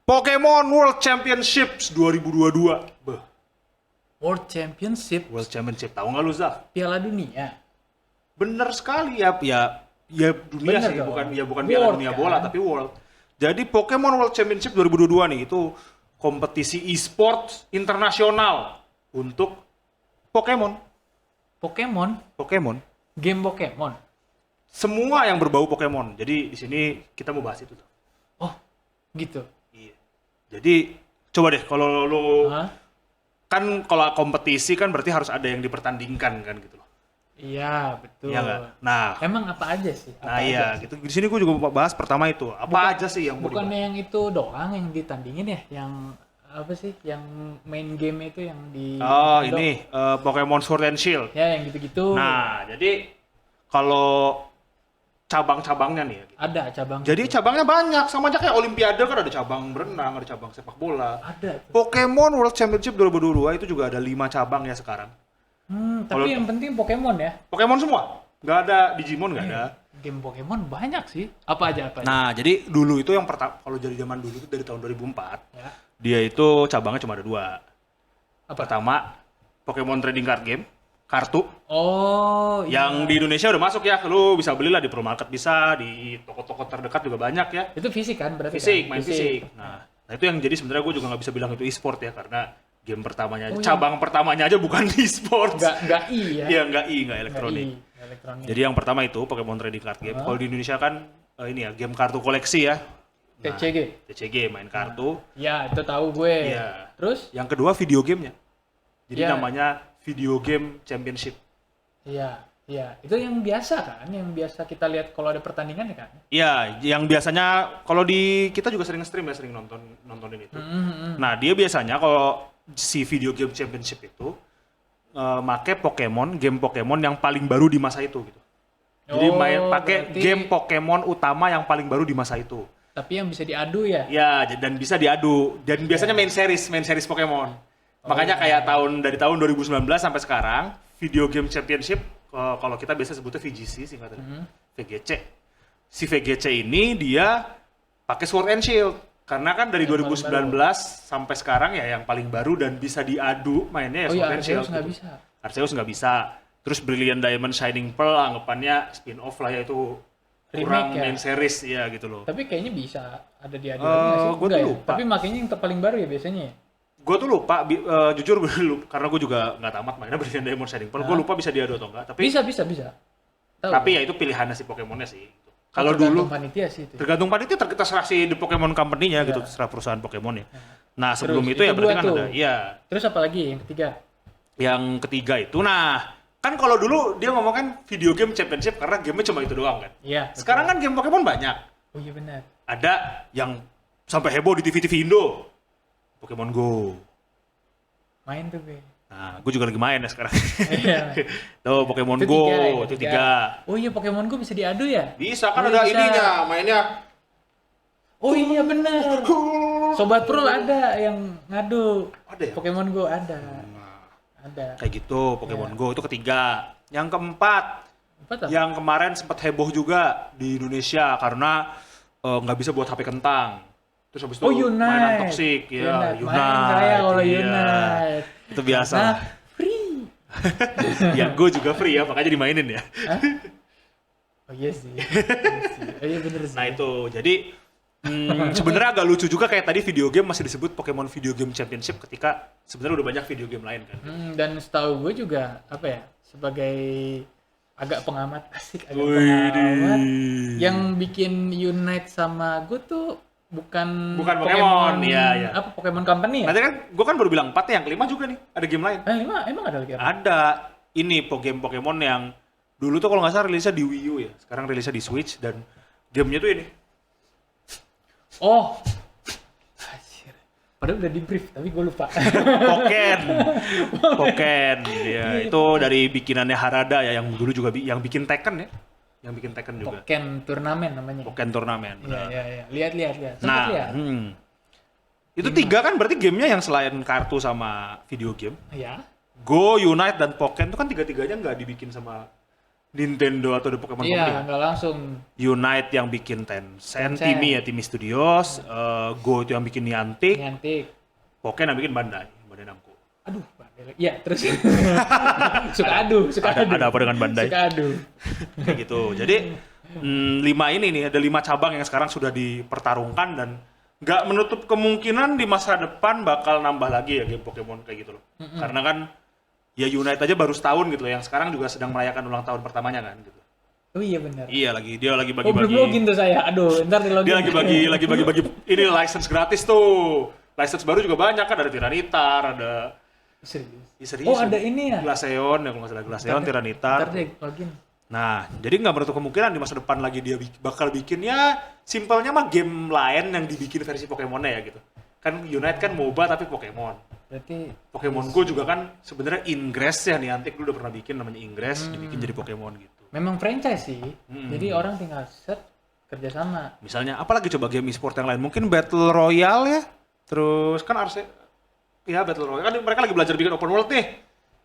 Pokemon World Championships 2022. Beuh, World Championship, World Championship. Tahu nggak lu, Zaf? Piala Dunia. Bener sekali ya dunia Bener sih, dong. bukan Piala World, Dunia kan? bola tapi World. Jadi Pokemon World Championship 2022 nih itu kompetisi e-sports internasional untuk Pokemon. Pokemon, game Pokemon. Semua yang berbau Pokemon. Jadi di sini kita mau bahas itu tuh. Oh, gitu. Iya. Jadi coba deh kalau lu Hah? kan kalau kompetisi kan berarti harus ada yang dipertandingkan kan gitu loh. Iya, betul. Iya nggak? Nah, Emang apa aja sih? nah iya gitu. Di sini gue juga mau bahas pertama itu. Apa aja sih yang mau Bukannya dibahas? yang itu doang yang ditandingin ya? Yang apa sih? Yang main game itu yang di Oh, Nintendo. ini Pokemon Sword and Shield. Ya, yang gitu-gitu. Nah, jadi kalau cabang-cabangnya nih ya. Gitu. Ada cabang. Jadi cabangnya banyak, sama aja kayak Olimpiade kan ada cabang berenang, ada cabang sepak bola. Ada tuh. Pokemon World Championship 2022 itu juga ada 5 cabang ya sekarang. Tapi Kalau- yang penting Pokemon ya. Pokemon semua, nggak ada Digimon nggak ada. Game Pokemon banyak sih. Apa aja? Nah, jadi dulu itu yang pertama, kalau dari zaman dulu itu dari tahun 2004, Ya. dia itu cabangnya cuma ada 2. Apa? Pertama, Pokemon Trading Card Game, kartu. Oh, Yang di Indonesia udah masuk ya, lu bisa belilah di Pro Market bisa, di toko-toko terdekat juga banyak ya. itu fisik kan berarti Fisik, kan? main fisik. Nah itu yang jadi sebenarnya gue juga nggak bisa bilang itu e-sport ya, karena game pertamanya, Oh, iya. cabang pertamanya aja bukan e-sport. Nggak I ya. Iya, nggak Nggak elektronik. I, nggak elektronik. Jadi yang pertama itu Pokemon Trading Card Game. Kalau di Indonesia kan ini ya, game kartu koleksi ya. Nah, TCG. TCG, main kartu. Ya, itu tahu gue. Iya. Terus? Yang kedua video gamenya. Jadi Iya. namanya Video Game Championship. Iya, iya. Itu yang biasa kan? Yang biasa kita lihat kalau ada pertandingan ya kan? Iya, yang biasanya kalau di kita juga sering stream ya, sering nontonin itu. Nah, dia biasanya kalau si Video Game Championship itu make game Pokemon yang paling baru di masa itu gitu. Jadi Oh, pakai berarti- game Pokemon utama yang paling baru di masa itu. Tapi yang bisa diadu ya? Ya, dan bisa diadu. Dan biasanya main series Pokemon. Makanya kayak dari tahun 2019 sampai sekarang, Video Game Championship, kalau kita biasa sebutnya VGC singkatannya, VGC. Si VGC ini dia pakai Sword and Shield. Karena kan dari Yang 2019 sampai sekarang ya yang paling baru dan bisa diadu mainnya ya Oh Sword iya, and Shield. Arceus nggak gitu. bisa. Arceus nggak bisa. Terus Brilliant Diamond Shining Pearl anggapannya spin-off lah ya, itu kurang Remake ya? main series ya gitu loh. Tapi kayaknya bisa ada diadu nggak sih? Gua Enggak tuh ya? lupa. Tapi makanya yang paling baru ya biasanya ya? Gue tuh lupa, jujur gue lupa, karena gue juga nggak tamat mainnya Brilliant Diamond Shining Pearl. Gue lupa bisa diadu atau enggak. Tapi Bisa. Tahu. tapi ya itu pilihannya si Pokemonnya sih. Kalau Tergantung dulu panitia sih itu. tergantung panitia, terserah si The Pokemon Company-nya gitu, Iya. terserah perusahaan Pokemon ya. Nah sebelum Terus, itu ya itu berarti dua kan tuh. ada, iya. Terus apa lagi yang ketiga? Yang ketiga itu, nah kan kalau dulu dia ngomong kan Video Game Championship karena gamenya cuma itu doang kan. Iya. betul. Sekarang kan game Pokemon banyak. Oh iya benar. Ada yang sampai heboh di TV-TV Indo, Pokemon Go. Main tuh gue. Nah, gue juga lagi main ya sekarang. Iya. Tuh Pokemon Itu Go, tiga ya, itu ketiga. 3. Oh iya Pokemon Go bisa diadu ya? Bisa kan Oh, ada bisa. ininya, mainnya. Oh iya bener. Sobat Pro ada yang ngadu. Ada ya? Pokemon Go ada. Ada. Kayak gitu, Pokemon Iya. Go itu ketiga. Yang keempat, Apa tuh? yang kemarin sempat heboh juga di Indonesia karena nggak bisa buat HP kentang. Terus habis itu Oh Unite. mainan toksik, ya Main saya kalau iya. Unite. Itu biasa. Nah, free. Ya gue juga free ya, makanya dimainin ya. Hah? Oh iya sih. Oh iya bener sih. Nah itu, jadi sebenarnya agak lucu juga kayak tadi video game masih disebut Pokemon Video Game Championship ketika sebenarnya udah banyak video game lain kan. Dan setahu gue juga apa ya, sebagai agak pengamat asik, agak Widih. pengamat yang bikin Unite sama gue tuh bukan Pokemon, iya. apa Pokemon Company ya? Nanti kan, gue kan baru bilang 4 nih, yang kelima juga nih, ada game lain. Emang ada lagi apa? Ada, ini Pokemon yang dulu tuh kalau nggak salah rilisnya di Wii U ya, sekarang rilisnya di Switch dan gamenya tuh ini. Oh, anjir. Padahal udah di brief tapi gue lupa. Pokken, ya itu dari bikinannya Harada ya, yang dulu juga yang bikin Tekken ya, yang bikin Tekken juga. Pokken turnamen namanya. Pokken Turnamen. Iya. Lihat. Sempet Nah, lihat. itu 3 kan berarti gamenya yang selain kartu sama video game. Ya. Go, Unite, dan Pokken itu kan 3-3-nya nggak dibikin sama Nintendo atau The Pokemon Iya, Company. nggak langsung. Unite yang bikin Tencent, Tencent. Timi Studios, Go itu yang bikin Niantic, Nyantik. Pokken yang bikin Bandai Namco. Aduh, Bandai. Iya, terus suka adu. Ada apa dengan Bandai? Suka adu. Kayak gitu. Jadi 5 ini nih, ada 5 cabang yang sekarang sudah dipertarungkan dan nggak menutup kemungkinan di masa depan bakal nambah lagi ya game Pokemon kayak gitu loh. Karena kan ya Unite aja baru setahun gitu loh, yang sekarang juga sedang merayakan ulang tahun pertamanya kan gitu. Oh iya benar. Iya dia lagi Oh, belum bagi-bagi. login tuh saya. Aduh, ntar di login. Dia lagi bagi-bagi ini license gratis tuh. License baru juga banyak kan, ada Tyranitar, ada Serius. ya, serius. Oh, ada ini ya. Glaceon, ya kalau nggak salah Glaceon, Ntar Tyranitar. deh login. Nah, jadi nggak menutup kemungkinan di masa depan lagi dia bakal bikin ya simpelnya mah game lain yang dibikin versi Pokemonnya ya gitu. Kan Unite kan MOBA tapi Pokemon. Berarti Pokemon Go juga kan sebenarnya Ingress ya, Niantic dulu udah pernah bikin namanya Ingress, dibikin jadi Pokemon gitu. memang franchise sih. Jadi orang tinggal set kerjasama. Misalnya apalagi coba game e-sport yang lain, mungkin Battle Royale ya. Terus kan harusnya ya Battle Royale kan mereka lagi belajar bikin open world nih.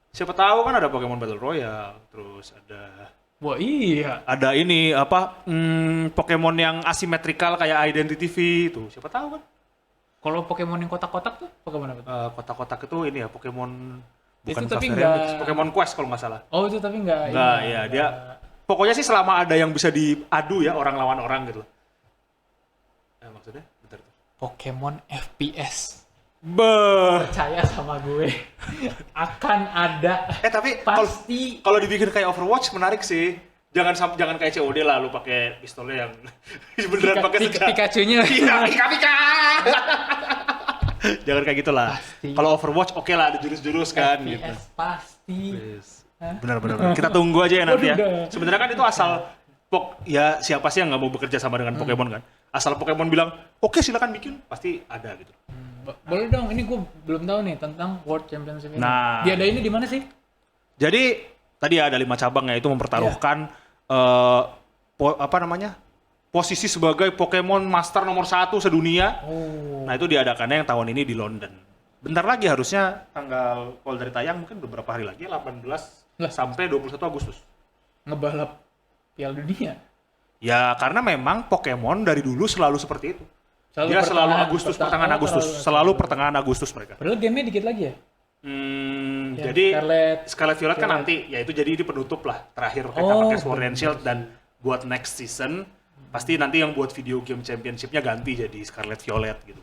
Siapa tahu kan ada Pokemon Battle Royale, terus Wah iya. ada ini apa Pokemon yang asimetrikal kayak Identity V itu. Siapa tahu kan? Kalau Pokemon yang kotak-kotak tuh Pokemon apa tuh? Kotak-kotak itu ini ya Pokemon bukan Itu tapi Fast nggak- Remix, Pokemon Quest kalau nggak salah. Oh itu tapi nggak. Enggak, ini, ya dia pokoknya sih selama ada yang bisa diadu ya orang lawan orang gitu. Maksudnya bentar tuh. Pokemon FPS. Beuh. Percaya sama gue. Akan ada. Tapi kalau Pasti. kalau dibikin kayak Overwatch menarik sih. Jangan kayak COD lah lu pakai pistolnya yang beneran pakai senjata. Pikachu-nya. Iya, Pika. Jangan kayak gitulah. Pasti. Kalau Overwatch oke lah ada jurus-jurus kan gitu. FPS pasti. Benar. Kita tunggu aja ya nanti ya. Waduh, dah. Sebenarnya kan itu asal ya siapa sih yang nggak mau bekerja sama dengan Pokemon kan? Asal Pokemon bilang, "Oke, silakan bikin." Pasti ada gitu. Boleh dong, ini gue belum tahu nih tentang World Championship ini. Nah. Dia ada ini di mana sih? Jadi tadi ada 5 cabang yaitu mempertaruhkan apa namanya? Posisi sebagai Pokemon Master nomor 1 sedunia. Oh. Nah, itu diadakannya yang tahun ini di London. Bentar lagi harusnya tanggal kalau dari tayang mungkin beberapa hari lagi 18 Lah. sampai 21 Agustus. Ngebalap Piala Dunia. Ya karena memang Pokemon dari dulu selalu seperti itu. Dia selalu Agustus, pertengahan Agustus, selalu pertengahan Agustus mereka. Padahal game-nya dikit lagi ya? Ya, Jadi Scarlet Violet kan Violet. nanti, ya itu jadi di penutup lah. Terakhir kita Oh, pakai Sword and Shield dan buat next season pasti nanti yang buat video game championship-nya ganti jadi Scarlet Violet gitu.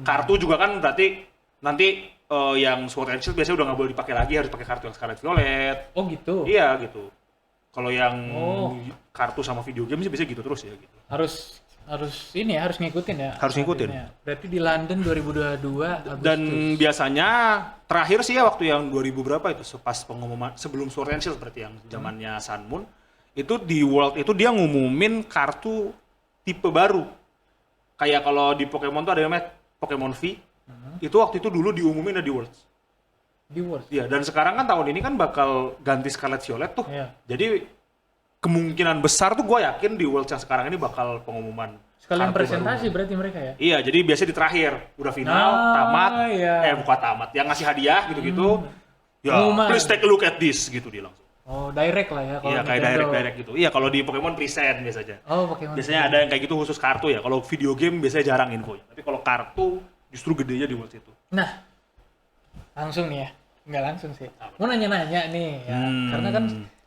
Kartu juga kan berarti nanti yang Sword and Shield biasanya udah nggak boleh dipakai lagi, harus pakai kartu yang Scarlet Violet. Oh gitu. Iya gitu. Kalau yang Oh. kartu sama video game sih biasanya gitu terus ya gitu. Harus ini ya, harus ngikutin ya. Harus ngikutin. update-nya. Berarti di London 2022 Agustus. Dan biasanya terakhir sih ya waktu yang 2000 berapa itu pas pengumuman sebelum Sword and Shield berarti yang zamannya Sun Moon itu di World itu dia ngumumin kartu tipe baru. Kayak kalau di Pokemon tuh ada yang namanya Pokemon V. Itu waktu itu dulu diumumin ada di World. di World. Iya, dan sekarang kan tahun ini kan bakal ganti Scarlet Violet tuh. Iya. Jadi kemungkinan besar tuh gue yakin di World yang sekarang ini bakal pengumuman. Sekalian kartu presentasi baru. berarti mereka ya. Iya, jadi biasanya di terakhir, udah final, Ah, tamat, iya. bukan tamat, yang ngasih hadiah gitu-gitu. Ya, Pengumuman. please take a look at this gitu dia langsung. Oh, direct lah ya kalau Iya, kayak Nintendo. direct gitu. Iya, kalau di Pokemon present biasanya. Oh, Pokemon. Biasanya ada yang kayak gitu khusus kartu ya. Kalau video game biasanya jarang infonya. Tapi kalau kartu justru gedenya di World itu. Nah, langsung nih ya. Nggak langsung sih. Mau nanya-nanya nih ya. Karena kan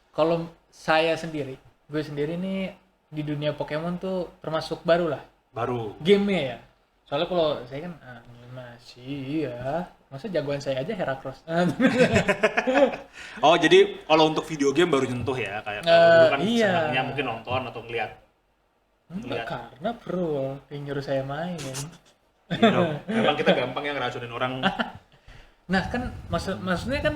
kalau saya sendiri, gue sendiri nih di dunia Pokemon tuh termasuk baru lah. Baru. Game-nya ya. Soalnya kalau saya kan animasi ya. Masa jagoan saya aja Heracross. Oh, jadi kalau untuk video game baru nyentuh ya. Kayak kalau dulu kan iya. senangnya mungkin nonton atau ngeliat. Enggak, karena Pro yang nyuruh saya main. You know, memang kita gampang ya ngeracunin orang. Nah kan maksudnya kan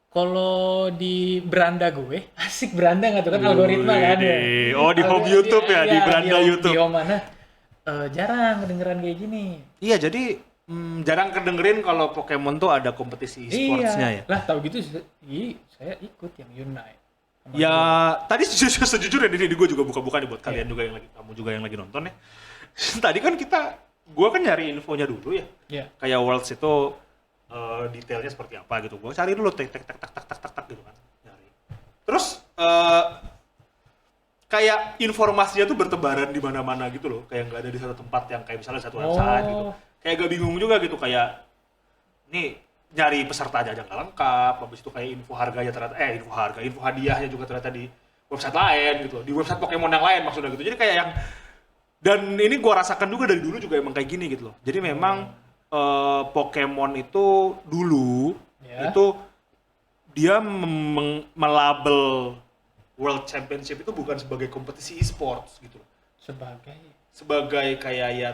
kalau di beranda gue asik beranda nggak tuh kan algoritma kan ya. Oh, di home YouTube ya, di beranda YouTube. Di home mana jarang kedengeran kayak gini. Iya, jadi jarang kedengerin kalau Pokemon tuh ada kompetisi e-sportsnya ya. Lah tahu gitu saya ikut yang Unite. Sama Ya, tadi sejujurnya ini gue juga buka-buka nih buat kalian juga yang lagi, kamu juga yang lagi nonton ya. Tadi kan gue kan nyari infonya dulu ya. Iya. Kayak Worlds itu detailnya seperti apa gitu. Gue cari dulu tek gitu kan, nyari. Terus kayak informasinya tuh bertebaran di mana-mana gitu loh. Kayak nggak ada di satu tempat yang kayak misalnya satu website gitu. Kayak agak bingung juga gitu, kayak nih nyari peserta aja nggak lengkap, habis itu kayak info harganya ternyata info hadiahnya juga ternyata di website lain gitu loh, di website Pokemon yang lain maksudnya gitu. Jadi kayak yang, dan ini gua rasakan juga dari dulu juga emang kayak gini gitu loh. Jadi memang Pokemon itu dulu itu dia melabel World Championship itu bukan sebagai kompetisi e-sports gitu loh. Sebagai kayak ya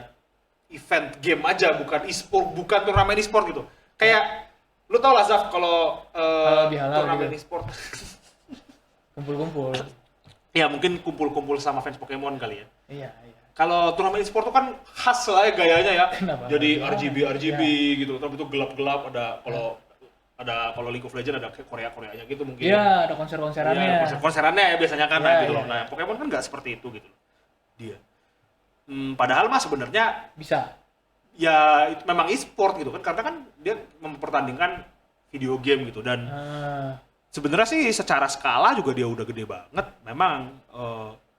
event game aja, bukan e-sport, bukan turnamen e-sport gitu. Kayak lu tau lah Zaf kalau turnamen gitu. e-sport Kumpul-kumpul. ya mungkin kumpul-kumpul sama fans Pokemon kali ya. Iya. Kalau turnamen e-sport tuh kan khas lah ya gayanya ya. Kenapa? Jadi RGB gitu, tapi itu gelap-gelap, ada kalau League of Legends ada Korea-Koreanya gitu mungkin. Iya, ada konser-konserannya. Iya, konserannya ya biasanya kan gitu loh. Iya. Nah, Pokemon kan nggak seperti itu gitu loh. Dia. Padahal mah sebenarnya Bisa. ya itu memang e-sport gitu kan, karena kan dia mempertandingkan video game gitu, dan sebenarnya sih secara skala juga dia udah gede banget memang,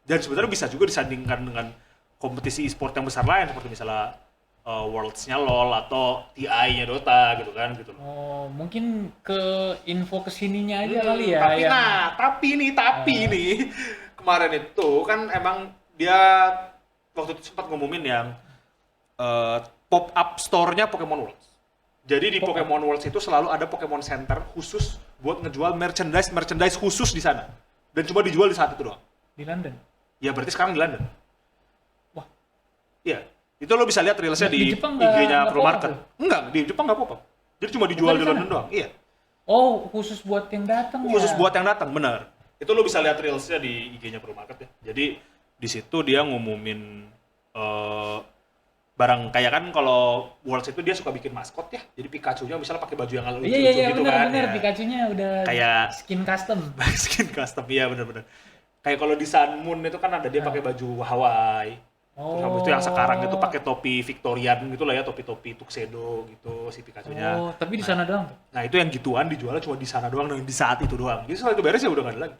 dan sebenarnya bisa juga disandingkan dengan kompetisi e-sport yang besar lain seperti misalnya Worlds-nya LoL atau TI-nya Dota gitu kan gitu loh. Oh, mungkin ke info kesininya aja kali ya. Tapi nih kemarin itu kan emang dia waktu itu sempat ngumumin yang pop-up store-nya Pokemon Worlds. Jadi di Pokemon Worlds itu selalu ada Pokemon Center khusus buat ngejual merchandise khusus di sana. Dan cuma dijual di saat itu doang. Di London? Ya berarti sekarang di London. Wah. Iya. Itu lo bisa lihat reelsnya di Jepang IG-nya nggak Pro Market. Enggak, di Jepang nggak pop-up. Jadi cuma dijual di London doang. Iya. Oh, khusus buat yang datang ya? Khusus buat yang datang, benar. Itu lo bisa lihat reelsnya di IG-nya Pro Market ya. Jadi di situ dia ngumumin barang kayak kan kalau Worlds itu dia suka bikin maskot ya. Jadi Pikachu-nya misalnya pakai baju yang lucu gitu bener, kan. Iya, Ya. Pikachu-nya udah kayak skin custom. Skin custom, iya benar-benar. Kayak kalau di Sun Moon itu kan ada dia pakai baju Hawaii. Terus habis itu yang sekarang itu pakai topi Victorian gitu lah ya, topi-topi tuxedo gitu si Pikachu-nya. Oh, tapi di sana doang tuh? Nah itu yang gituan dijualnya cuma di sana doang dan di saat itu doang. Jadi setelah itu beres ya udah nggak ada lagi.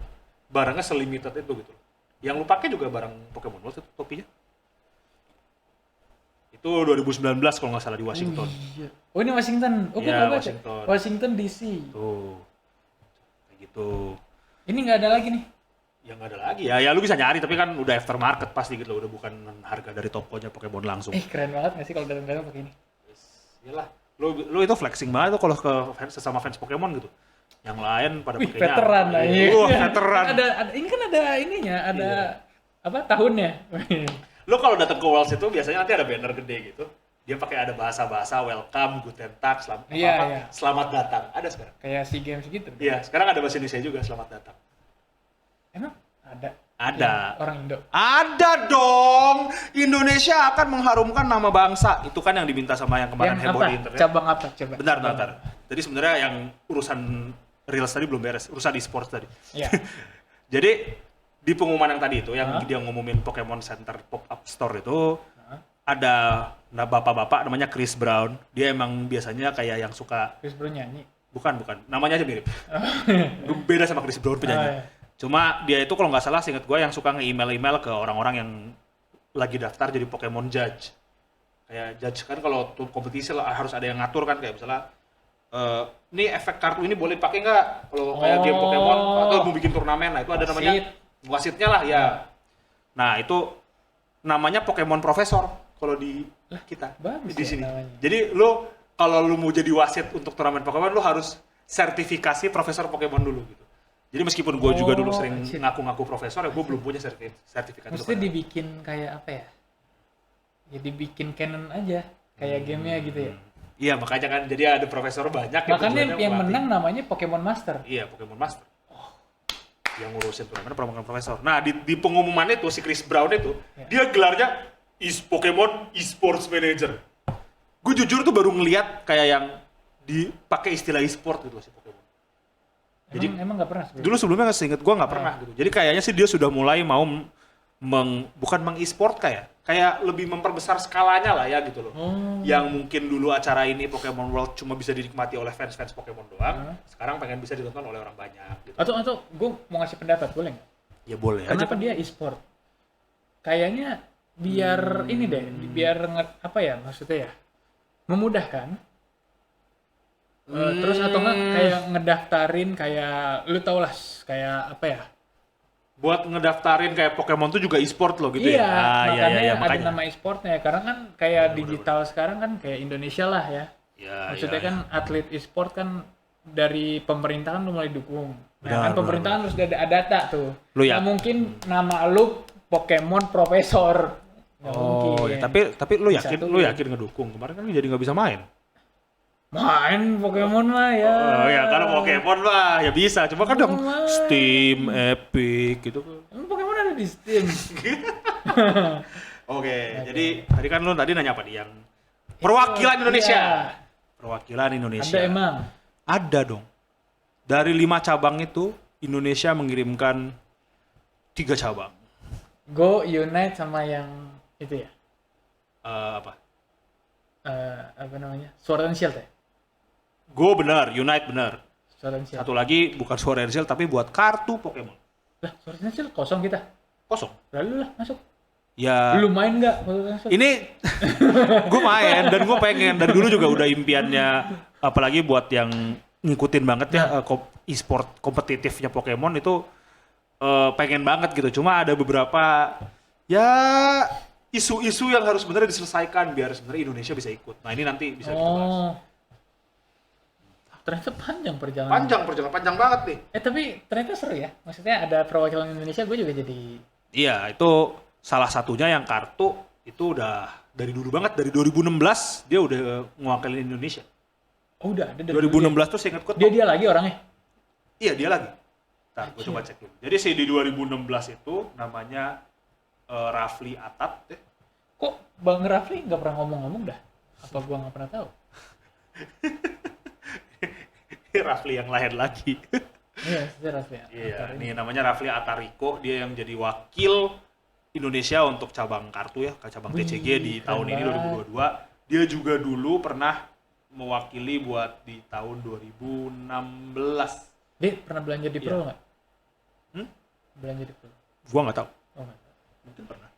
Barangnya selimited itu gitu. Yang lu pakai juga barang Pokemon World itu topinya. Itu 2019 kalau nggak salah di Washington. Iya. Oh ini Washington. Oh, Iya, gua baca. Washington. Washington DC. Tuh. Kayak gitu. Ini nggak ada lagi nih. Ya nggak ada lagi ya lu bisa nyari tapi kan udah aftermarket pasti gitu loh, udah bukan harga dari tokonya Pokemon langsung. Keren banget nggak sih kalau datang-datang pakai ini? Iyalah, lu itu flexing banget tuh kalau ke sesama fans Pokemon gitu. Yang lain pada pakainya veteran lah ini. Veteran. ada ini kan ada ininya, ada apa tahunnya. Lu kalau datang ke Worlds itu biasanya nanti ada banner gede gitu. Dia pakai ada bahasa-bahasa welcome, guten tag, selamat datang. Ada sekarang. Kayak SEA Games gitu. Iya, sekarang ada bahasa Indonesia juga, selamat datang. Emang ada? Ada. Orang Indo. Ada dong. Indonesia akan mengharumkan nama bangsa. Itu kan yang diminta sama yang kemarin heboh di internet. Cabang apa? Coba. Bentar. Jadi sebenarnya yang urusan reels tadi belum beres, urusan e-sports tadi. Iya. Jadi di pengumuman yang tadi itu, yang dia ngumumin Pokemon Center Pop-Up Store itu, ada bapak-bapak namanya Chris Brown. Dia emang biasanya kayak yang suka... Chris Brown nyanyi? Bukan. Namanya aja mirip. Beda sama Chris Brown penyanyi. Cuma dia itu kalau nggak salah seinget gue yang suka nge-email ke orang-orang yang lagi daftar jadi Pokemon Judge. Kayak Judge kan kalau kompetisi harus ada yang ngatur kan, kayak misalnya ini efek kartu ini boleh pakai nggak kalau kayak game Pokemon atau mau bikin turnamen. Nah itu ada namanya wasitnya lah ya. Nah itu namanya Pokemon Profesor kalau di kita. Bagus di sini. Namanya. Jadi lu kalau lu mau jadi wasit untuk turnamen Pokemon lu harus sertifikasi Profesor Pokemon dulu gitu. Jadi meskipun gue juga dulu sering ngaku-ngaku profesor, ya gue belum punya sertifikat. Mesti dibikin kayak apa ya? Ya dibikin canon aja, kayak gamenya gitu ya. Iya makanya kan, jadi ada profesor banyak. Makanya yang menang namanya Pokemon Master. Iya, Pokemon Master. Yang ngurusin turnamen Pokemon Profesor. Nah di pengumuman itu si Chris Brown itu, dia gelarnya Pokemon Esports Manager. Gue jujur tuh baru ngeliat kayak yang dipakai istilah e-sport gitu si Pokemon. Jadi emang nggak pernah sebelumnya? Dulu sebelumnya seinget gue nggak pernah gitu. Jadi kayaknya sih dia sudah mulai mau bukan meng-e-sport kayak lebih memperbesar skalanya lah ya gitu loh. Yang mungkin dulu acara ini Pokemon World cuma bisa dinikmati oleh fans-fans Pokemon doang, sekarang pengen bisa ditonton oleh orang banyak gitu. Atau gue mau ngasih pendapat, boleh nggak? Ya boleh aja. Kenapa dia e-sport? Kayaknya biar ini deh, biar apa ya maksudnya ya? Memudahkan. Terus atau enggak kayak ngedaftarin kayak lu tau lah kayak apa ya? Buat ngedaftarin kayak Pokemon tuh juga e-sport loh gitu Iya, ya. makanya ada makanya. nama e-sportnya karena kan kayak digital sekarang kan kayak Indonesia lah ya. Ya, Maksudnya ya, kan atlet e-sport kan dari pemerintah kan mulai dukung. Nah, Benar, kan pemerintah kan harus ada data tuh. Lu ya? Nggak mungkin nama lu Pokemon Profesor. Nggak Oh, mungkin. ya, tapi lu yakin Satu. lu yakin ngedukung. Kemarin kan lu jadi nggak bisa main. Main Pokemon mah ya. Oh ya, kalau Pokemon mah ya bisa. Cuma kan dong Pokemon. Steam, Epic gitu. Emang Pokemon ada di Steam. Oke, jadi tadi kan lu tadi nanya apa nih yang perwakilan Indonesia. Iya. Perwakilan Indonesia. Ada emang. Ada dong. Dari 5 cabang itu Indonesia mengirimkan 3 cabang. Go Unite sama yang itu ya. Apa? Apa namanya? Sword and Shield ya? Go benar, Unite benar. Sword and Shield. Satu lagi bukan Sword and Shield tapi buat kartu Pokemon. Lah, Sword and Shield kosong kita. Kosong. Lalu lah masuk. Ya. Lu main nggak Sword and Shield? Ini gue main dan gue pengen dan dulu juga udah impiannya apalagi buat yang ngikutin banget ya e-sport kompetitifnya Pokemon itu pengen banget gitu. Cuma ada beberapa ya isu-isu yang harus sebenarnya diselesaikan biar sebenarnya Indonesia bisa ikut. Nah, ini nanti bisa kita bahas. Oh. Ternyata panjang perjalanan. Panjang banget nih. Tapi ternyata seru ya. Maksudnya ada perwakilan Indonesia, gue juga jadi. Iya, itu salah satunya yang kartu itu udah dari dulu banget, dari 2016 dia udah ngewakilin Indonesia. Oh udah ada. 2016 tuh seingat gue. Dia lagi orangnya. Iya, dia lagi. Ntar gue coba cek dulu. Jadi si di 2016 itu namanya Rafli Atat. Kok Bang Rafli nggak pernah ngomong-ngomong dah? Apa gua nggak pernah tahu? Rafli yang lain lagi. Iya, itu Rafli. Iya, ini namanya Rafli Atariko. Dia yang jadi wakil Indonesia untuk cabang kartu ya, cabang TCG di tahun ini 2022. Dia juga dulu pernah mewakili buat di tahun 2016. Dia pernah belanja di Pro Iya. nggak? Belanja di Pro? Gua nggak tahu. Oh nggak tahu. Mungkin pernah.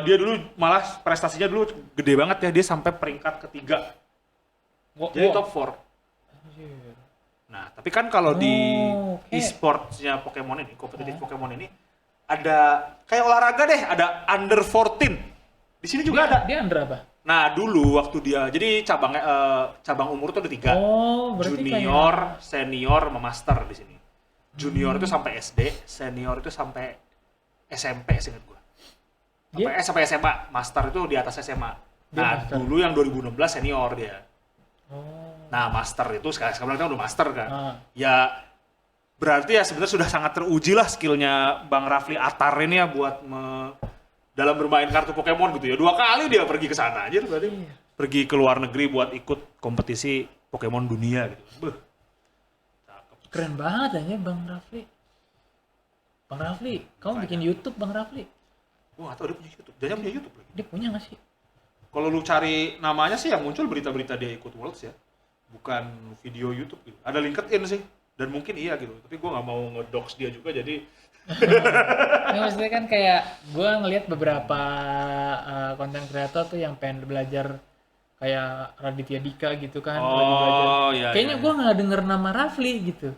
Dia dulu malah prestasinya dulu gede banget ya. Dia sampai peringkat ketiga. Jadi top 4. Anjir. Nah, tapi kan kalau di oke. e-sportsnya Pokemon ini, kompetitif Pokemon ini, ada kayak olahraga deh, ada under 14. Di sini juga ada. Dia under apa? Nah, dulu waktu dia, jadi cabang umur tuh ada 3. Oh, berarti Junior, senior, sama master di sini. Junior itu sampai SD, senior itu sampai SMP, seingat gua. Sampai SMA, master itu di atas SMA. Dia Nah, master. dulu yang 2016 senior dia. Oh. Nah, master itu sekarang kita udah master kan. Ah. Ya berarti ya sebenarnya sudah sangat teruji lah skillnya Bang Rafli Atar ini ya buat dalam bermain kartu Pokemon gitu ya. 2 kali dia pergi ke sana aja berarti. Iya. Pergi ke luar negeri buat ikut kompetisi Pokemon dunia gitu. Beuh. Cakep. Keren banget ya Bang Rafli. Bang Rafli, kamu bikin YouTube Bang Rafli? Gua nggak tahu dia punya YouTube. Dia punya YouTube lagi. Dia punya nggak sih? Kalau lu cari namanya sih yang muncul berita-berita dia ikut Worlds ya. Bukan video YouTube gitu. Ada LinkedIn sih. Dan mungkin iya gitu. Tapi gua nggak mau ngedox dia juga jadi Nah, maksudnya kan kayak gue ngelihat beberapa konten kreator tuh yang pengen belajar kayak Raditya Dika gitu kan. lagi belajar. Iya. Kayaknya gue nggak denger nama Rafli gitu.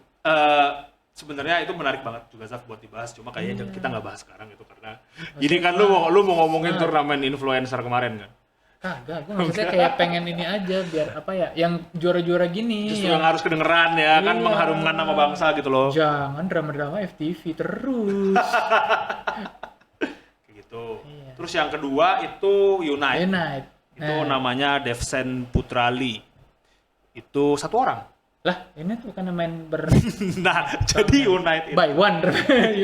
Sebenarnya itu menarik banget juga Zaf buat dibahas. Cuma kayaknya kita nggak bahas sekarang gitu karena ini kan lu mau ngomongin turnamen influencer kemarin kan. Kagak, gue maksudnya kayak pengen ini aja biar apa ya, yang juara-juara gini. Justru yang harus kedengeran ya kan Iya. mengharumkan nama bangsa gitu loh. Jangan drama-drama FTV terus. Kayak gitu. Iya. Terus yang kedua itu Unite. Unite. Itu namanya Devsen Putrali. Itu 1 orang. Lah, ini tuh bukan main Nah, jadi Unite itu. by one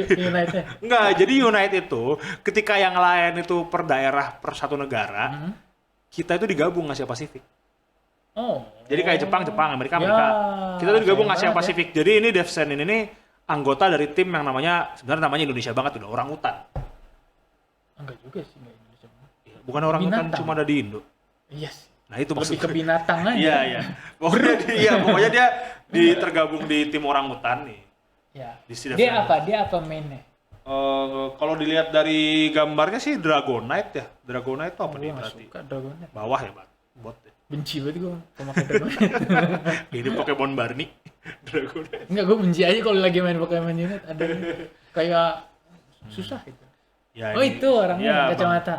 Unite-nya. Enggak, jadi Unite itu ketika yang lain itu per daerah, per satu negara, kita itu digabung Asia Pasifik. Oh. Jadi kayak Jepang, Amerika, Ya, kita tuh digabung sayang Asia banget ya. Pasifik. Jadi ini Devsen ini anggota dari tim yang sebenarnya namanya Indonesia banget udah, orang utan. Enggak juga sih, enggak Indonesia. Bukan orang utan Binatang. cuma ada di Indo. Iya sih. Nah, itu Lebih maksudnya. ke binatang aja. Iya. Pokoknya dia tergabung di tim orang utan nih. Ya. Di Dia apa mainnya? Kalau dilihat dari gambarnya sih Dragonite ya. Dragonite itu apa Gue nih nggak berarti? suka Dragonite. Bawah ya, bot ya. Benci banget gue pemakai Dragonite. Ini Pokemon Barney. Dragonite. Enggak, gue benci aja kalau lagi main Pokemon Unite. Ada kayak susah gitu. Ya, Oh ini- itu orangnya ya, kacamata.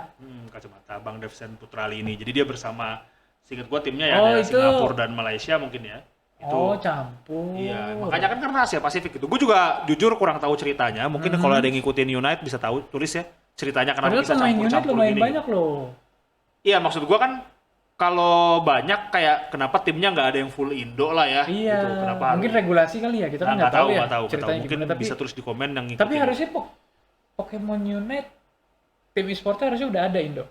Kacamata Bang Devsen Putrali ini. Jadi dia bersama, seingat gua timnya ya Oh, ada itu. Singapura dan Malaysia mungkin ya. Itu. Oh campur. Iya, makanya kan karena Asia Pasifik itu. Gue juga jujur kurang tahu ceritanya. Mungkin kalau ada yang ngikutin Unite bisa tahu, tulis ya ceritanya kenapa Padahal bisa pemain Unite campur-campur lumayan gini. banyak loh. Iya, maksud gua kan kalau banyak kayak kenapa timnya nggak ada yang full Indo lah ya. Iya. Gitu. Kenapa? Mungkin regulasi kali ya, kita kan nggak tahu ya nggak tahu. ceritanya Mungkin gimana. Tapi bisa tulis di komen yang ngikutin. tapi harusnya Pokemon Unite tim e-sportnya harusnya udah ada Indo.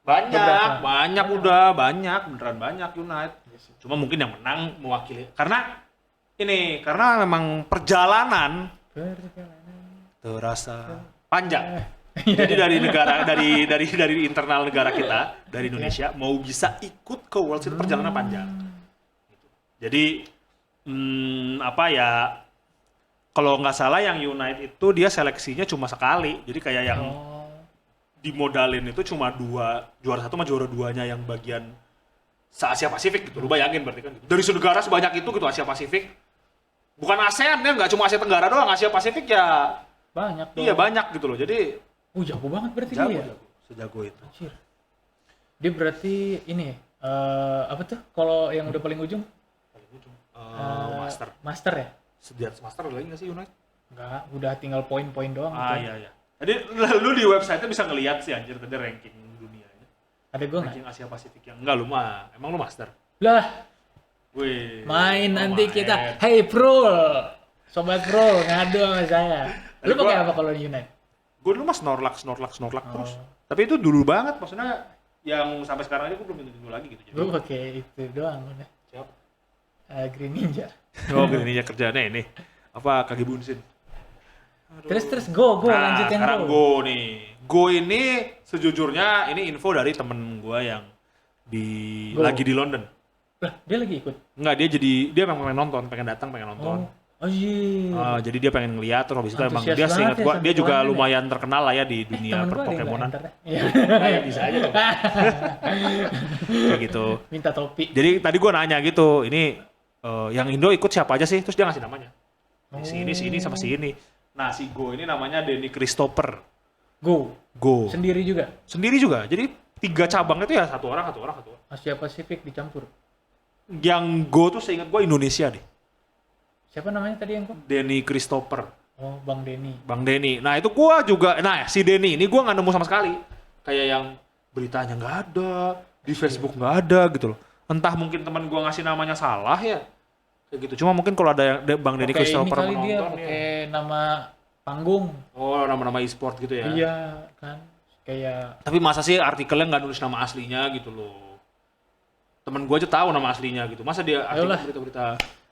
banyak, beberapa. banyak udah banyak, beneran banyak Unite. Cuma mungkin yang menang mewakili karena memang perjalanan terasa panjang. Jadi dari negara dari internal negara kita, dari Indonesia mau bisa ikut ke Worlds itu perjalanan panjang. Gitu. Jadi apa ya? Kalau nggak salah yang Unite itu dia seleksinya cuma sekali. Jadi kayak yang Oh. dimodalin itu cuma juara satu sama juara duanya yang bagian se-Asia Pasifik gitu. Lu bayangin berarti kan gitu. Dari negara sebanyak itu gitu Asia Pasifik. Bukan ASEAN ya, nggak cuma Asia Tenggara doang, Asia Pasifik ya Banyak dong. iya banyak gitu loh. Jadi Jago banget berarti jago, dia. jago, sejago itu. Anjir. Dia berarti ini apa tuh kalau yang udah paling ujung? Master. Master ya? Sejat Master ada lagi nggak sih Unite? Enggak, udah tinggal poin-poin doang gitu. Iya iya. Jadi lu di website-nya bisa ngelihat sih anjir tadi ranking dunia ini. Ada gue nggak? Ranking Asia Pasifik yang enggak lu mah. Emang lu Master? Lah, Wih. main nanti main. kita. Hey Pro, sobat Pro ngadu sama saya. Lu Tapi pakai gua- apa kalau di Unite? Gue dulu mah Snorlax terus. Oh. Tapi itu dulu banget, maksudnya yang sampai sekarang aja gue belum nyentuh lagi gitu. Gue pakai itu doang udah. Siapa? Green Ninja. Oh, gini ya kerjaannya ini. Apa Kage Bunsin? Terus go Nah, lanjut yang sekarang go. Go nih. Go ini sejujurnya ini info dari temen gue yang Go. lagi di London. Lah, dia lagi ikut. Enggak, dia memang pengen nonton, pengen datang, pengen nonton. Oh iya. Jadi dia pengen ngeliat, terus habis itu emang Antusias dia seingat banget ya, gua, dia sampai juga London ya? lumayan terkenal lah ya di dunia Temen gue ada yang perpokemonan. enter. Iya. Ya, bisa aja dong. Kayak gitu. Minta topi. Jadi tadi gua nanya gitu, ini yang Indo ikut siapa aja sih? Terus dia ngasih namanya. Si ini sama si ini. Nah, si Go ini namanya Denny Christopher. Go. Go. Sendiri juga. Sendiri juga. Jadi 3 cabang itu ya satu orang. Asia Pasifik dicampur. Yang Go tuh seingat gua Indonesia deh. Siapa namanya tadi yang go? Denny Christopher. Oh, Bang Denny. Bang Denny. Nah itu gua juga, si Denny ini gua nggak nemu sama sekali. Kayak yang beritanya nggak ada, di Facebook nggak ada gitu loh. Entah mungkin teman gua ngasih namanya salah ya. Kayak gitu. Cuma mungkin kalau ada yang Bang Denny Pakai ini Christopher kali dia menonton pakai ya. nama panggung. Oh nama-nama e-sport gitu ya. Iya, kan. Kayak Tapi masa sih artikelnya nggak nulis nama aslinya gitu loh. Temen gua aja tahu nama aslinya gitu. Masa dia artikel Ayolah. berita-berita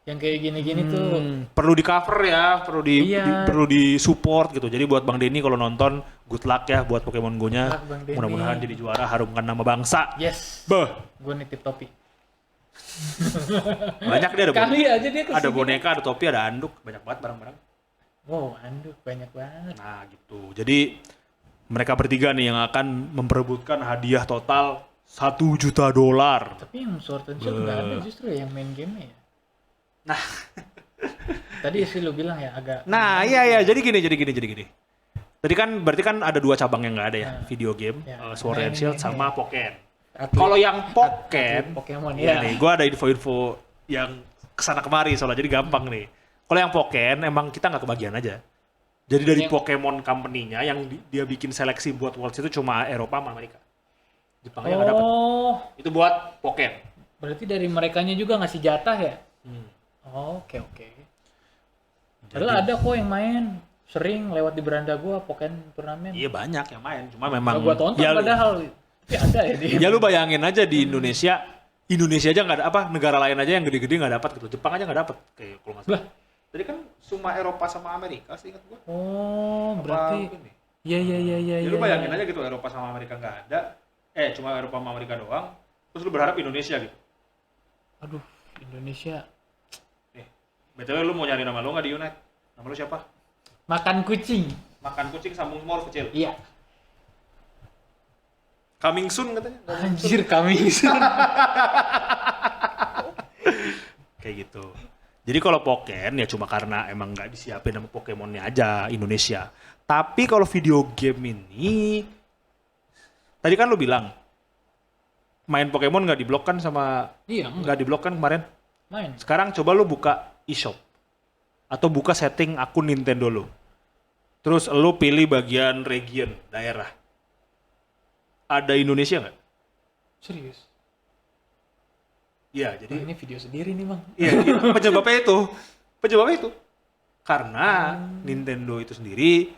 yang kayak gini-gini tuh perlu di cover ya, Iya. perlu di support gitu. Jadi buat Bang Denny kalau nonton, good luck ya buat Pokemon Go-nya. Good luck, Bang Denny. Mudah-mudahan jadi juara, harumkan nama bangsa. yes. Bah, Gue nitip topi. banyak dia ada Kali aja dia kesini. ada boneka, ada topi, ada anduk, banyak banget barang-barang. Wow, anduk banyak banget. Nah, gitu. Jadi mereka bertiga nih yang akan memperebutkan hadiah total $1 juta. Tapi yang Sword and Shield nggak ada justru yang main game ya. Nah. Tadi sih lu bilang ya agak. Nah, iya. Jadi gini. Tadi kan berarti kan ada 2 cabang yang nggak ada ya, Nah. video game, Ya. Sword and Nah, Shield ini. sama Pokken. Atlet- Kalau yang Pokken, Pokemon ya ya. nih, gue ada info-info yang kesana kemari soalnya jadi gampang nih. Kalau yang Pokken emang kita nggak kebagian aja. Jadi dari Yang- Pokemon company-nya yang dia bikin seleksi buat Worlds itu cuma Eropa sama Amerika. Jepang aja nggak dapet. Oh, Itu buat Pokken. berarti dari merekanya juga ngasih jatah ya? Hmm. Oh, oke. Padahal ada kok yang main sering lewat di beranda gua Pokemon turnamen. Iya banyak yang main, cuma memang Gak gua tonton ya, padahal. Tapi ada ya di. ya lu bayangin aja di Indonesia aja nggak ada apa, negara lain aja yang gede-gede nggak dapat gitu. Jepang aja nggak dapat kayak kalau nggak salah. Tadi kan cuma Eropa sama Amerika sih ingat gua. Oh, Apa berarti mungkin nih? iya. Ya lu bayangin aja gitu Eropa sama Amerika nggak ada, cuma Eropa sama Amerika doang, terus lu berharap Indonesia gitu. Aduh, Indonesia BTW lu mau nyari nama lu nggak di Unite? Nama lu siapa? makan kucing. Makan kucing sambung semua huruf kecil. Iya. Coming soon katanya. Anjir kami. Kayak gitu. Jadi kalau Pokken ya cuma karena emang nggak disiapin sama Pokemonnya aja Indonesia. Tapi kalau video game ini, tadi kan lu bilang main Pokemon nggak diblok kan sama Iya, nggak diblok kan kemarin. main. Sekarang coba lu buka eShop atau buka setting akun Nintendo lu. Terus lu pilih bagian region, daerah. Ada Indonesia nggak? Serius. Iya, Wah, jadi ini video sendiri nih, Bang. iya, penyebabnya itu karena Nintendo itu sendiri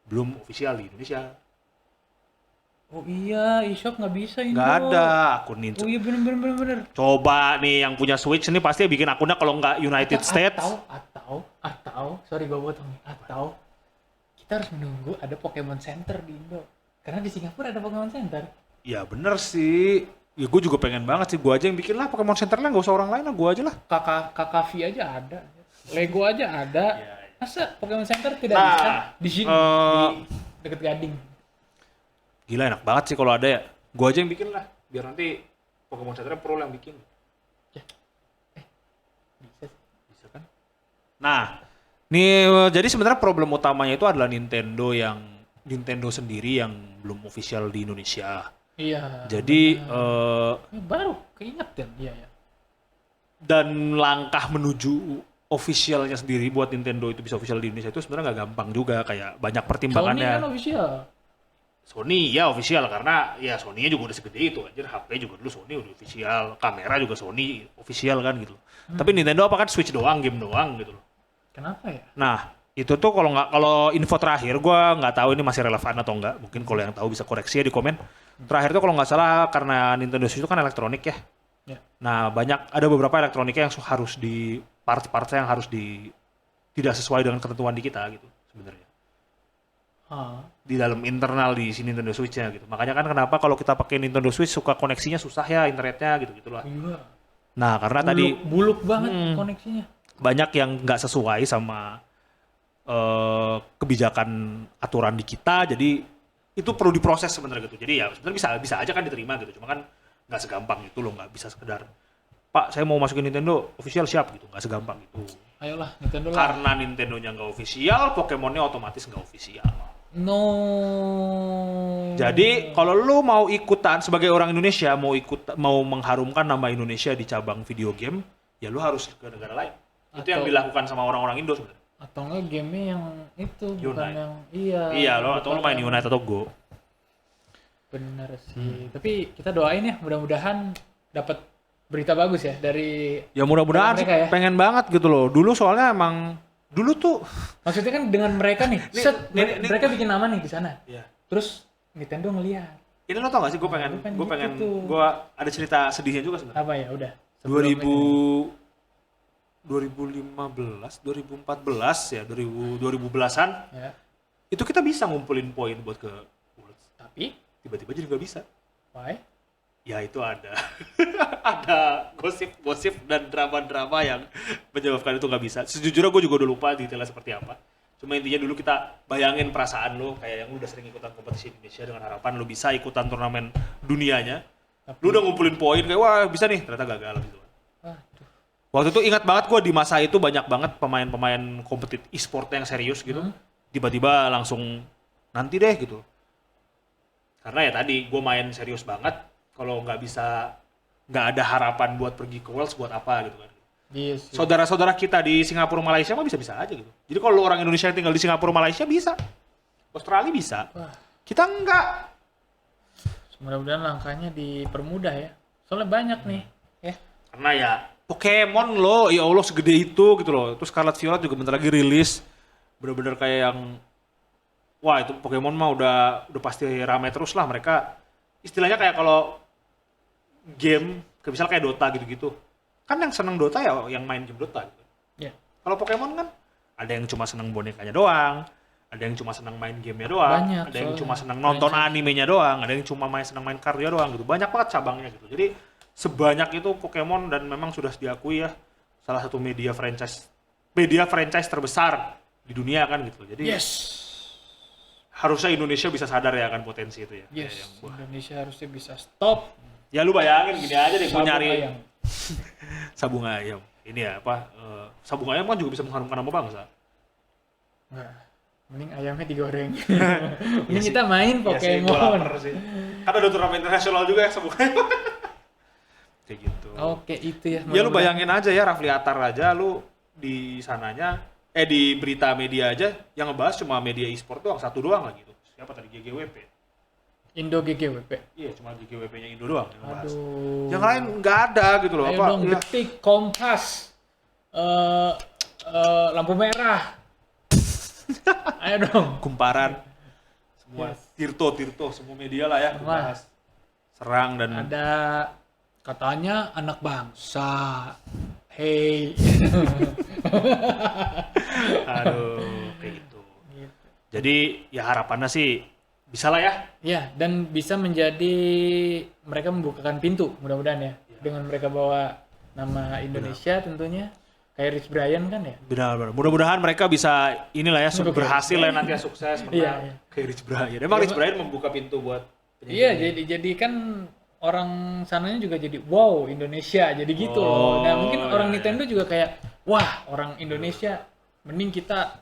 belum official di Indonesia. Oh iya, eShop nggak bisa Indo. Nggak ada akun Oh Nintendo. iya bener. Coba nih yang punya Switch ini pasti bikin akunnya kalau nggak United States. Atau, sorry gue potong nih. Atau kita harus menunggu ada Pokemon Center di Indo. Karena di Singapura ada Pokemon Center. Ya bener sih. Ya gue juga pengen banget sih. Gue aja yang bikin lah Pokemon Centernya, nggak usah orang lain lah. Gue aja lah. Kakak V aja ada. Lego aja ada. Iya. Masa Pokemon Center tidak Nah, bisa di sini di deket Gading? Gila enak banget sih kalau ada ya. Gue aja yang bikin lah. Biar nanti Pokemon Centernya pro yang bikin. Bisa sih. Bisa kan? Nah, nih jadi sebenarnya problem utamanya itu adalah Nintendo sendiri yang belum official di Indonesia. Iya. Jadi baru keinget kan? Iya ya. dan langkah menuju officialnya sendiri buat Nintendo itu bisa official di Indonesia itu sebenarnya nggak gampang juga, kayak banyak Sony pertimbangannya. kan official. Sony ya official karena ya Sony-nya juga udah segede itu anjir, HP juga dulu Sony udah official, kamera juga Sony official kan gitu. Tapi Nintendo apa kan Switch doang, game doang gitu loh. Kenapa ya? Nah, itu tuh kalau info terakhir gua nggak tahu ini masih relevan atau enggak. Mungkin kalau yang tahu bisa koreksi ya di komen. Terakhir tuh kalau nggak salah karena Nintendo Switch itu kan elektronik ya. Ya. Nah, ada beberapa elektroniknya yang harus parts-partsnya yang harus tidak sesuai dengan ketentuan di kita gitu sebenarnya. Di dalam internal di sini Nintendo Switch-nya gitu. Makanya kan kenapa kalau kita pakai Nintendo Switch suka koneksinya susah ya internetnya gitu-gitulah. Iya. Nah, karena tadi Buluk banget koneksinya. banyak yang nggak sesuai sama kebijakan aturan di kita, jadi itu perlu diproses sebenarnya gitu. Jadi ya sebenarnya bisa aja kan diterima gitu, cuma kan nggak segampang itu loh, nggak bisa sekedar Pak saya mau masukin Nintendo official siap gitu, nggak segampang itu. Ayolah Nintendo lah. Karena Nintendo-nya nggak official, Pokemonnya otomatis nggak official. No. Jadi kalau lu mau ikutan sebagai orang Indonesia, mau mengharumkan nama Indonesia di cabang video game, ya lu harus ke negara lain. Itu yang dilakukan sama orang-orang Indo sebenarnya. Atau enggak game yang itu bukan Unite. yang iya. Iya, atau lu main Unite atau Go. Bener sih. Tapi kita doain ya mudah-mudahan dapat berita bagus ya dari Ya mudah-mudahan sih, mereka ya. pengen banget gitu loh. Dulu soalnya emang dulu tuh Maksudnya kan dengan mereka nih, mereka bikin nama nih di sana. Iya. Terus Nintendo ngeliat. Ini lo tau gak sih, gue pengen ada cerita sedihnya juga sebenarnya. Apa ya, udah. 2015, 2014 ya, 2010-an Ya. itu kita bisa ngumpulin poin buat ke Worlds. Tapi, Tiba-tiba jadi nggak bisa. why? Ya itu ada ada gosip dan drama-drama yang menyebabkan itu nggak bisa. Sejujurnya gue juga udah lupa detailnya seperti apa. Cuma intinya dulu kita bayangin perasaan lo kayak yang lu udah sering ikutan kompetisi Indonesia dengan harapan lo bisa ikutan turnamen dunianya. Lu udah ngumpulin poin kayak wah bisa nih, ternyata gagal gitu. Waduh. Waktu itu ingat banget gue di masa itu banyak banget pemain-pemain kompetitif e-sport yang serius gitu. Tiba-tiba langsung nanti deh gitu. Karena ya tadi gue main serius banget, kalau nggak ada harapan buat pergi ke Worlds buat apa gitu kan. Yes. Saudara-saudara kita di Singapura Malaysia mah bisa-bisa aja gitu. Jadi kalau orang Indonesia yang tinggal di Singapura Malaysia bisa. Australia bisa. Wah. Kita enggak. Mudah-mudahan langkahnya dipermudah ya. Soalnya banyak nih, ya. Karena ya Pokemon loh, ya Allah segede itu gitu loh. Terus Scarlet Violet juga bentar lagi rilis. Bener-bener kayak yang wah itu Pokemon mah udah pasti rame terus lah mereka. Istilahnya kayak kalau game, misalnya kayak Dota gitu-gitu. Kan yang seneng Dota ya yang main game Dota gitu. Ya. Kalau Pokemon kan ada yang cuma seneng bonekanya doang, ada yang cuma seneng main gamenya doang, Banyak, ada yang soalnya. cuma seneng nonton animenya doang, ada yang cuma seneng main karya doang gitu. Banyak banget cabangnya gitu. Jadi sebanyak itu Pokemon dan memang sudah diakui ya salah satu media franchise terbesar di dunia kan gitu. Jadi Yes. harusnya Indonesia bisa sadar ya akan potensi itu ya. Yes, Kayak yang, wah. Indonesia harusnya bisa stop Ya lu bayangin gini aja deh, gue sabung nyari ayam. sabung ayam. Ini ya apa? Sabung ayam kan juga bisa mengharumkan nama bangsa. Enggak. Mending ayamnya digoreng. Mending Iya sih. kita main Iya sih, gua Pokemon. lapar sih. Kan ada turnamen internasional juga ya sabung ayam. Kayak gitu. Oke, itu ya. Ya lu bayangin aja ya, Rafli Attar aja lu di sananya, di berita media aja yang ngebahas cuma media e-sport doang, satu doang lah gitu. Siapa tadi, GGWP? Indo GGWP. Iya, cuma GGWP-nya Indo doang yang ngebahas. Aduh. Yang lain nggak ada gitu loh. Ayo apa? dong, Ya. Detik, Kompas, lampu merah. Ayo dong. Kumparan. Semua Yes. Tirto, semua media lah ya Semua. ngebahas. Serang dan Ada katanya anak bangsa. Hey. aduh kayak gitu. Gitu. Jadi ya harapannya sih bisa lah ya. Ya, dan bisa menjadi mereka membukakan pintu mudah-mudahan ya. Dengan mereka bawa nama Indonesia tentunya. Kayak Rich Brian kan ya. Benar. Mudah-mudahan mereka bisa inilah ya Untuk berhasil ya nanti ya, sukses menang. Iya, iya. Kayak Rich Brian. Emang Rich Brian membuka pintu buat Iya, penyanyi. jadi kan orang sananya juga jadi wow Indonesia jadi gitu Oh, loh. Nah mungkin orang iya, Nintendo juga kayak wah orang Indonesia mending kita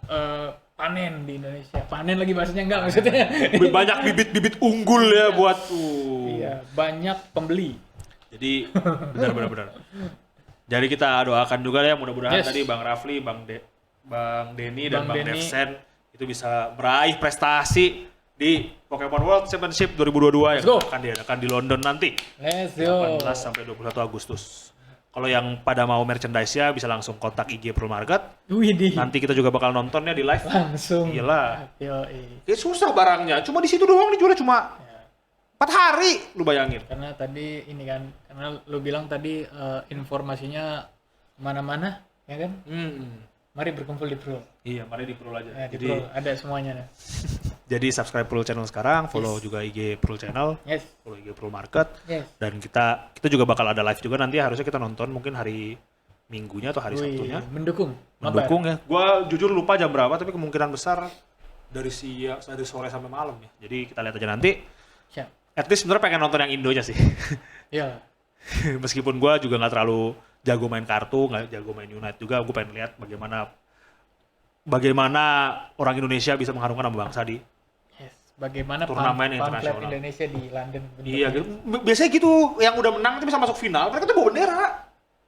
panen di Indonesia. Panen lagi bahasanya enggak maksudnya. Banyak bibit-bibit unggul ya buat Iya, banyak pembeli. Jadi benar. Jadi kita doakan juga ya mudah-mudahan Yes. tadi Bang Rafli, Bang Denny dan Bang Bang Denny. Devsen itu bisa meraih prestasi di Pokemon World Championship 2022 yang Let's go. akan diadakan di London nanti. Let's go. 18 sampai 21 Agustus. Kalau yang pada mau merchandise-nya bisa langsung kontak IG Pro Market. Widih. Nanti kita juga bakal nontonnya di live. Langsung. Iyalah. Yoi. Ya susah barangnya. Cuma di situ doang dijualnya cuma Ya, 4 hari. Lu bayangin. karena tadi ini kan, karena lu bilang tadi informasinya kemana-mana, ya kan? Mari berkumpul di Pro. Iya, mari di Pro aja. Ya, di Jadi Pro ada semuanya. Nah. Jadi subscribe Pro Channel sekarang, follow juga IG Pro Channel, Yes. follow IG Pro Market, Yes. dan kita juga bakal ada live juga nanti harusnya kita nonton mungkin hari Minggunya atau hari Wih, Sabtunya. mendukung. Mendukung ya. Gua jujur lupa jam berapa tapi kemungkinan besar dari sore sampai malam ya. Jadi kita lihat aja nanti. Siap. At least sebenarnya pengen nonton yang Indonya sih. Iya. Meskipun gua juga nggak terlalu jago main kartu, nggak jago main United juga, gue pengen lihat bagaimana orang Indonesia bisa mengharumkan nama bangsa di Yes. Bagaimana Turnamen pamflet internasional. Indonesia di London? Iya gitu. Biasanya gitu, yang udah menang itu bisa masuk final, mereka tuh bawa bendera.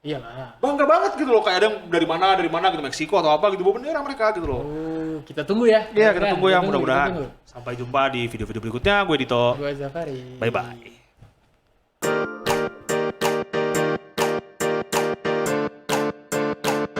Iyalah. Bangga banget gitu loh, kayak ada yang dari mana gitu, Meksiko atau apa gitu, bawa bendera mereka gitu loh. Oh, kita tunggu ya. Iya, kita tunggu ya Kita mudah-mudahan. tunggu. Sampai jumpa di video-video berikutnya. Gue Dito. Gua Zafari. Bye-bye.